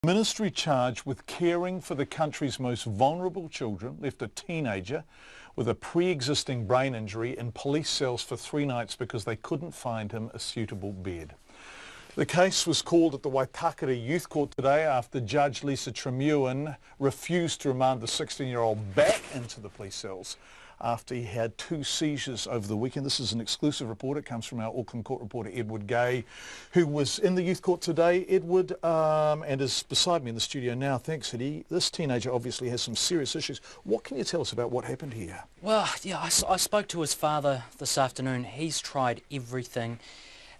Ministry charged with caring for the country's most vulnerable children left a teenager with a pre-existing brain injury in police cells for 3 nights because they couldn't find him a suitable bed. The case was called at the Waitakere Youth Court today after Judge Lisa Tremewen refused to remand the 16-year-old back into the police cells after he had 2 seizures over the weekend. This is an exclusive report. It comes from our Auckland Court reporter Edward Gay, who was in the youth court today. Edward, and is beside me in the studio now. Thanks, Eddie. This teenager obviously has some serious issues. What can you tell us about what happened here? Well, yeah, I spoke to his father this afternoon. He's tried everything.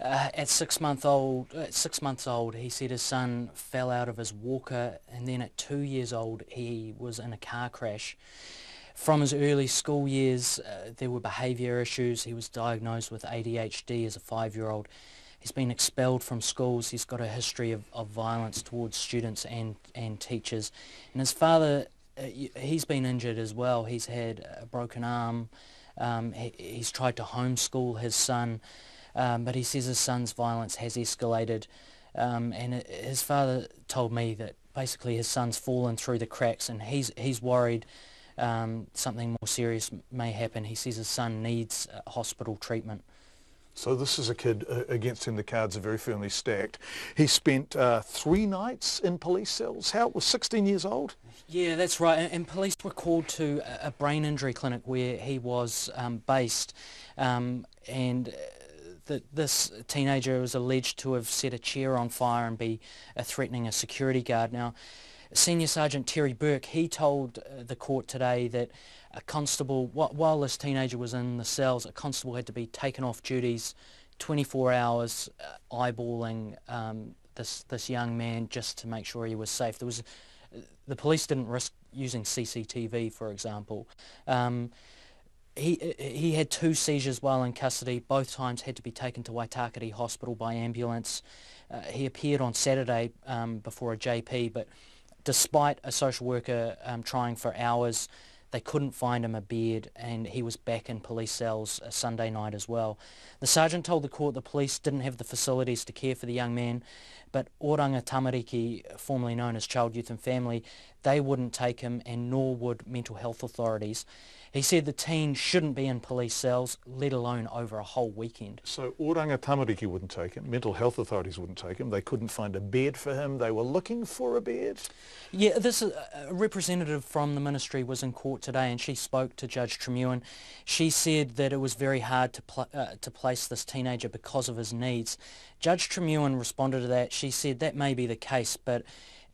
At 6 months old, he said his son fell out of his walker, and then at 2 years old, he was in a car crash. From his early school years, there were behaviour issues. He was diagnosed with ADHD as a 5-year-old. He's been expelled from schools. He's got a history of violence towards students and teachers. And his father, he's been injured as well. He's had a broken arm. He's tried to homeschool his son, but he says his son's violence has escalated. And his father told me that basically his son's fallen through the cracks, and he's worried something more serious may happen. He says his son needs hospital treatment. So this is a kid against whom the cards are very firmly stacked. He spent 3 nights in police cells. How, was 16 years old? Yeah, that's right. And police were called to a brain injury clinic where he was based, this teenager was alleged to have set a chair on fire and be threatening a security guard. Now, Senior Sergeant Terry Burke, he told the court today that a constable, while this teenager was in the cells, a constable had to be taken off duties 24 hours eyeballing this young man just to make sure he was safe. The police didn't risk using CCTV, for example. He had 2 seizures while in custody. Both times had to be taken to Waitakere Hospital by ambulance. He appeared on Saturday before a JP, but despite a social worker trying for hours, they couldn't find him a bed, and he was back in police cells Sunday night as well. The sergeant told the court the police didn't have the facilities to care for the young man, but Oranga Tamariki, formerly known as Child, Youth and Family, they wouldn't take him, and nor would mental health authorities. He said the teen shouldn't be in police cells, let alone over a whole weekend. So Oranga Tamariki wouldn't take him, mental health authorities wouldn't take him, they couldn't find a bed for him, they were looking for a bed? Yeah, this a representative from the ministry was in court today, and she spoke to Judge Tremewen. She said that it was very hard to place this teenager because of his needs. Judge Tremewen responded to that. She said that may be the case, but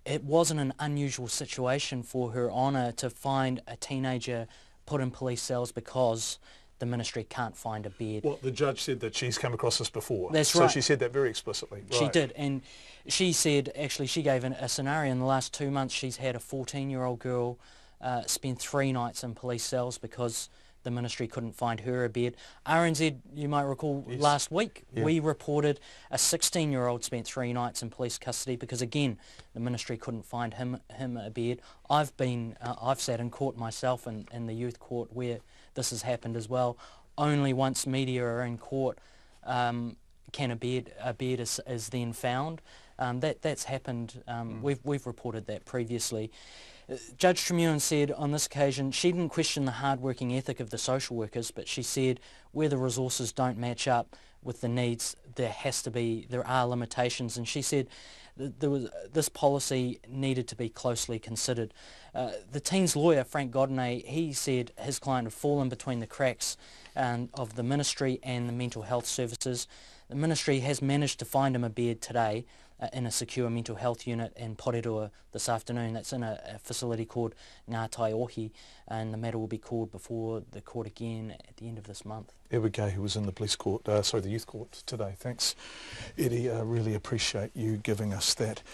it wasn't an unusual situation for Her Honour to find a teenager put in police cells because the ministry can't find a bed. Well, the judge said that she's come across this before. That's right. So she said that very explicitly. She did, and she said, actually, she gave a scenario. In the last 2 months, she's had a 14-year-old girl spend 3 nights in police cells because the ministry couldn't find her a bed. RNZ, you might recall, yes, last week, we reported a 16-year-old spent 3 nights in police custody because, again, the ministry couldn't find him a bed. I've sat in court myself in the youth court where this has happened as well. Only once media are in court can a bed is then found. That's happened. We've reported that previously. Judge Tremewen said on this occasion she didn't question the hard-working ethic of the social workers, but she said where the resources don't match up with the needs, there are limitations, and she said this policy needed to be closely considered. The teen's lawyer, Frank Godinay, he said his client had fallen between the cracks of the ministry and the mental health services. The ministry has managed to find him a bed today in a secure mental health unit in Porirua this afternoon. That's in a facility called Ngā Tai Ohi, and the matter will be called before the court again at the end of this month. Edward Gay, who was in the the youth court today. Thanks, Eddie. I really appreciate you giving us that.